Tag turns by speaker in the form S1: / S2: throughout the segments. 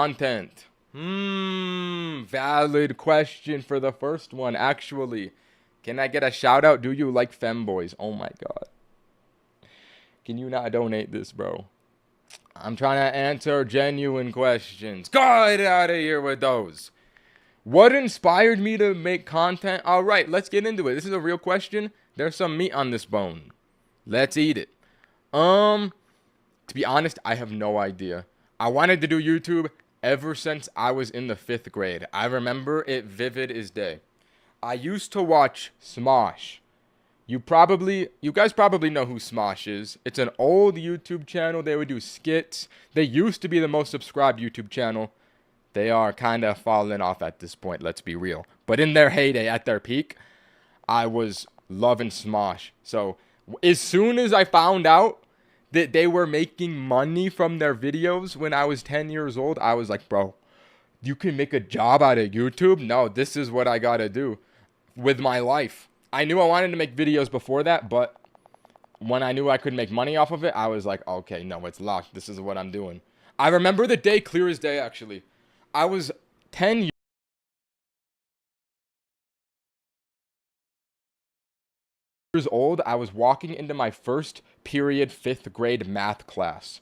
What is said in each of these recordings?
S1: content? Valid question for the first one, actually. Can I get a shout out? Do you like femboys? Oh my god. Can you not donate this, bro? I'm trying to answer genuine questions. Get out of here with those. What inspired me to make content? All right, let's get into it. This is a real question. There's some meat on this bone. Let's eat it. To be honest, I have no idea. I wanted to do YouTube ever since I was in the 5th grade. I remember it vivid as day. I used to watch Smosh. You guys probably know who Smosh is. It's an old YouTube channel. They would do skits. They used to be the most subscribed YouTube channel. They are kind of falling off at this point, let's be real. But in their heyday, at their peak, I was loving Smosh. So as soon as I found out that they were making money from their videos when I was 10 years old, I was like, bro, you can make a job out of YouTube? No, this is what I gotta do with my life. I knew I wanted to make videos before that, but when I knew I could make money off of it, I was like, okay, no, it's locked. This is what I'm doing. I remember the day clear as day, actually. I was 10 years old. I was walking into my first period 5th grade math class.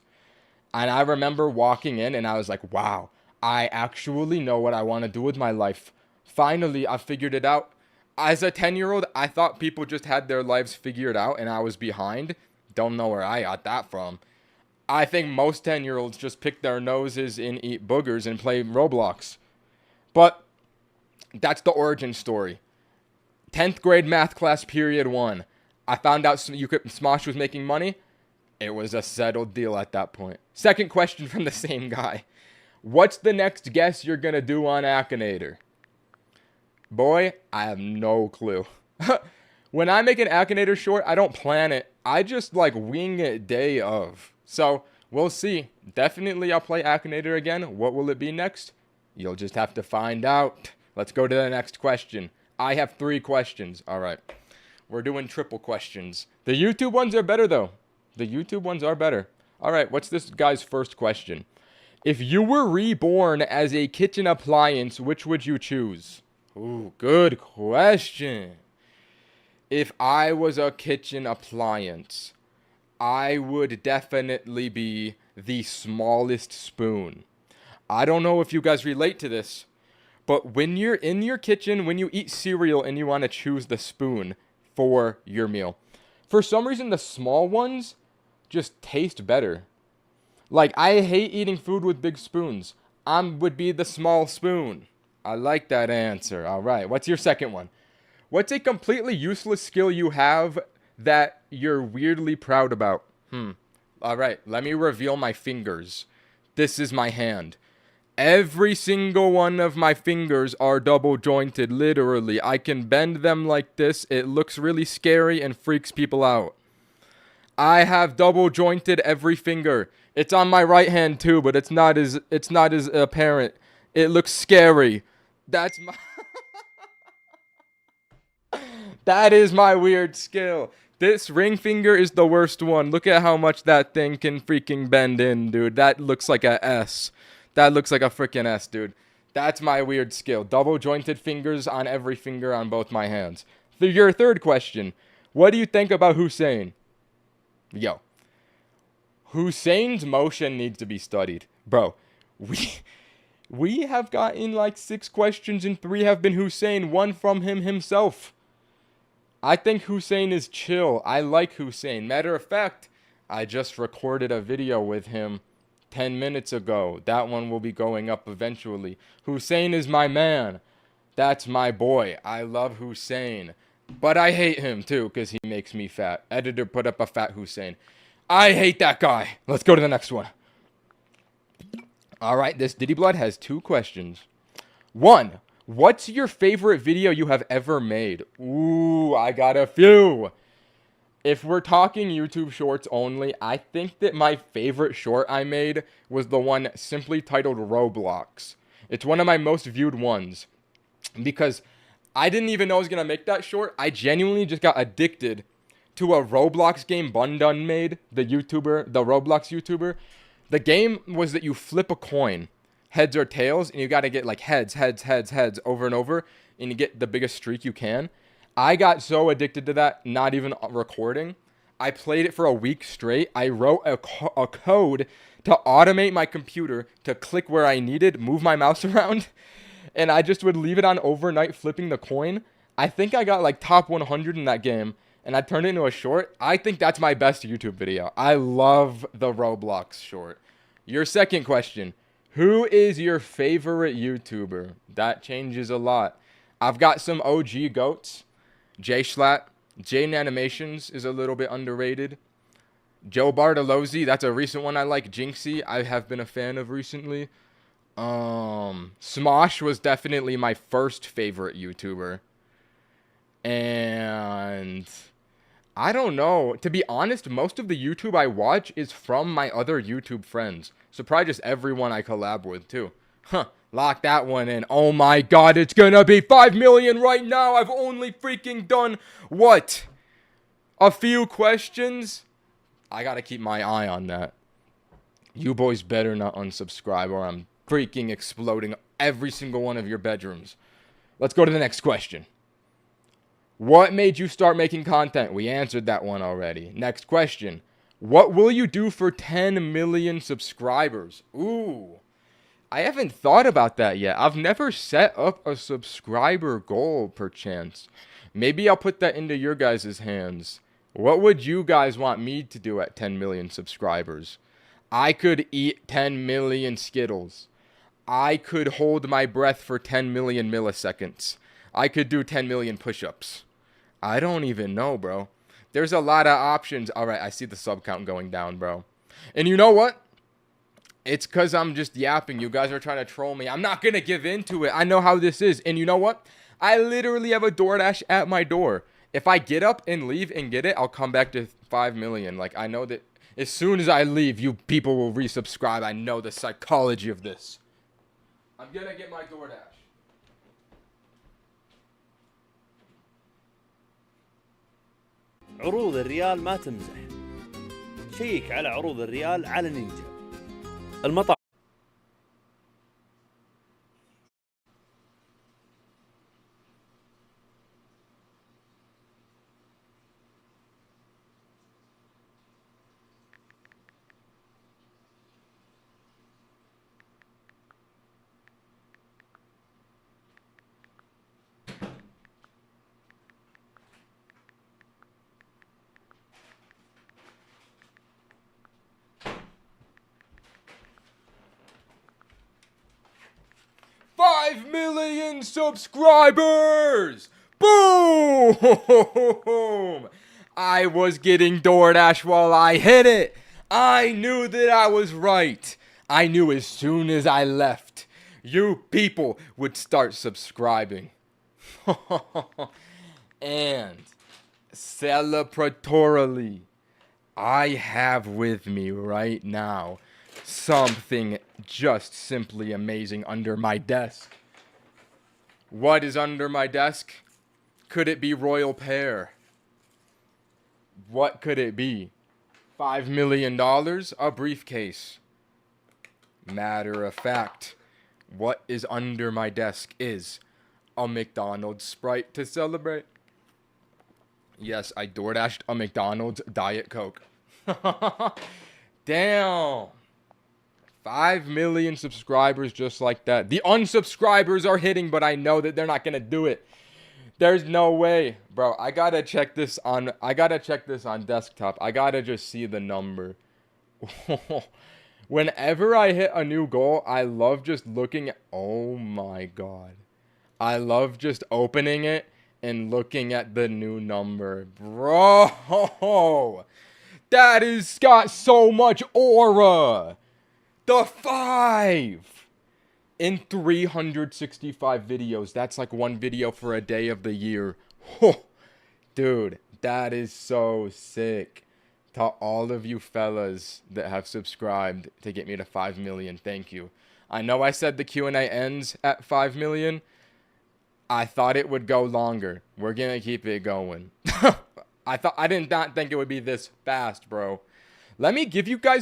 S1: And I remember walking in and I was like, wow, I actually know what I want to do with my life. Finally, I figured it out. As a 10-year-old, I thought people just had their lives figured out and I was behind. Don't know where I got that from. I think most 10-year-olds just pick their noses and eat boogers and play Roblox. But that's the origin story. 10th grade math class, period 1. I found out Smosh was making money. It was a settled deal at that point. Second question from the same guy. What's the next guess you're going to do on Akinator? Boy, I have no clue. When I make an Akinator short, I don't plan it. I just like wing it day of. So we'll see. Definitely I'll play Akinator again. What will it be next? You'll just have to find out. Let's go to the next question. I have 3 questions. All right. We're doing triple questions. The YouTube ones are better though. The YouTube ones are better. All right. What's this guy's first question? If you were reborn as a kitchen appliance, which would you choose? Ooh, good question. If I was a kitchen appliance, I would definitely be the smallest spoon. I don't know if you guys relate to this, but when you're in your kitchen, when you eat cereal and you want to choose the spoon for your meal, for some reason the small ones just taste better. Like, I hate eating food with big spoons. I would be the small spoon. I like that answer. All right, what's your second one? What's a completely useless skill you have that you're weirdly proud about? All right, let me reveal my fingers. This is my hand. Every single one of my fingers are double jointed, literally. I can bend them like this. It looks really scary and freaks people out. I have double jointed every finger. It's on my right hand too, but it's not as apparent. It looks scary. That's my That is my weird skill. This ring finger is the worst one. Look at how much that thing can freaking bend in, dude. That looks like a S. That looks like a freaking S, dude. That's my weird skill. Double jointed fingers on every finger on both my hands. Your third question. What do you think about Hussein? Yo. Hussein's motion needs to be studied. Bro, we have gotten like 6 questions and 3 have been Hussein, 1 from him himself. I think Hussein is chill. I like Hussein. Matter of fact, I just recorded a video with him 10 minutes ago. That one will be going up eventually. Hussein is my man. That's my boy. I love Hussein. But I hate him too because he makes me fat. Editor put up a fat Hussein. I hate that guy. Let's go to the next one. All right, this Diddy Blood has 2 questions. 1. What's your favorite video you have ever made? Ooh, I got a few. If we're talking YouTube shorts only, I think that my favorite short I made was the one simply titled Roblox. It's one of my most viewed ones because I didn't even know I was going to make that short. I genuinely just got addicted to a Roblox game Bun Dun made, the Roblox YouTuber. The game was that you flip a coin. heads or tails, and you got to get like heads, heads, heads, heads over and over, and you get the biggest streak you can. I got so addicted to that, not even recording. I played it for a week straight. I wrote a code to automate my computer to click where I needed, move my mouse around, and I just would leave it on overnight flipping the coin. I think I got like top 100 in that game, and I turned it into a short. I think that's my best YouTube video. I love the Roblox short. Your second question, who is your favorite YouTuber? That changes a lot. I've got some OG goats. Jay Schlatt. Jaden Animations is a little bit underrated. Joe Bartolozzi, that's a recent one I like. Jinxie, I have been a fan of recently. Smosh was definitely my first favorite YouTuber. And I don't know. To be honest, most of the YouTube I watch is from my other YouTube friends. So probably just everyone I collab with too. Lock that one in. Oh my god, it's gonna be 5 million right now. I've only freaking done what? A few questions? I gotta keep my eye on that. You boys better not unsubscribe or I'm freaking exploding every single one of your bedrooms. Let's go to the next question. What made you start making content? We answered that one already. Next question. What will you do for 10 million subscribers? Ooh. I haven't thought about that yet. I've never set up a subscriber goal, perchance. Maybe I'll put that into your guys' hands. What would you guys want me to do at 10 million subscribers? I could eat 10 million Skittles. I could hold my breath for 10 million milliseconds. I could do 10 million push-ups. I don't even know, bro. There's a lot of options. All right, I see the sub count going down, bro. And you know what? It's because I'm just yapping. You guys are trying to troll me. I'm not going to give in to it. I know how this is. And you know what? I literally have a DoorDash at my door. If I get up and leave and get it, I'll come back to 5 million. Like, I know that as soon as I leave, you people will resubscribe. I know the psychology of this. I'm going to get my DoorDash.
S2: عروض الريال ما تمزح. شيك على عروض الريال على نينجا المطعم.
S1: $5 million subscribers! Boom! I was getting DoorDash while I hit it. I knew that I was right. I knew as soon as I left, you people would start subscribing. And celebratorily, I have with me right now something just simply amazing under my desk. What is under my desk? Could it be royal pear? What could it be? $5 million? A briefcase. Matter of fact, what is under my desk is a McDonald's Sprite to celebrate. Yes, I DoorDashed a McDonald's Diet Coke. Damn. 5 million subscribers just like that. The unsubscribers are hitting, but I know that they're not going to do it. There's no way. Bro, I got to check this on desktop. I got to just see the number. Whenever I hit a new goal, I love just looking at, oh my god. I love just opening it and looking at the new number. Bro, that has got so much aura. The 5 in 365 videos. That's like one video for a day of the year. Dude, that is so sick. To all of you fellas that have subscribed to get me to 5 million, thank you. I know I said the Q&A ends at 5 million. I thought it would go longer. We're gonna keep it going. I did not think it would be this fast, bro. Let me give you guys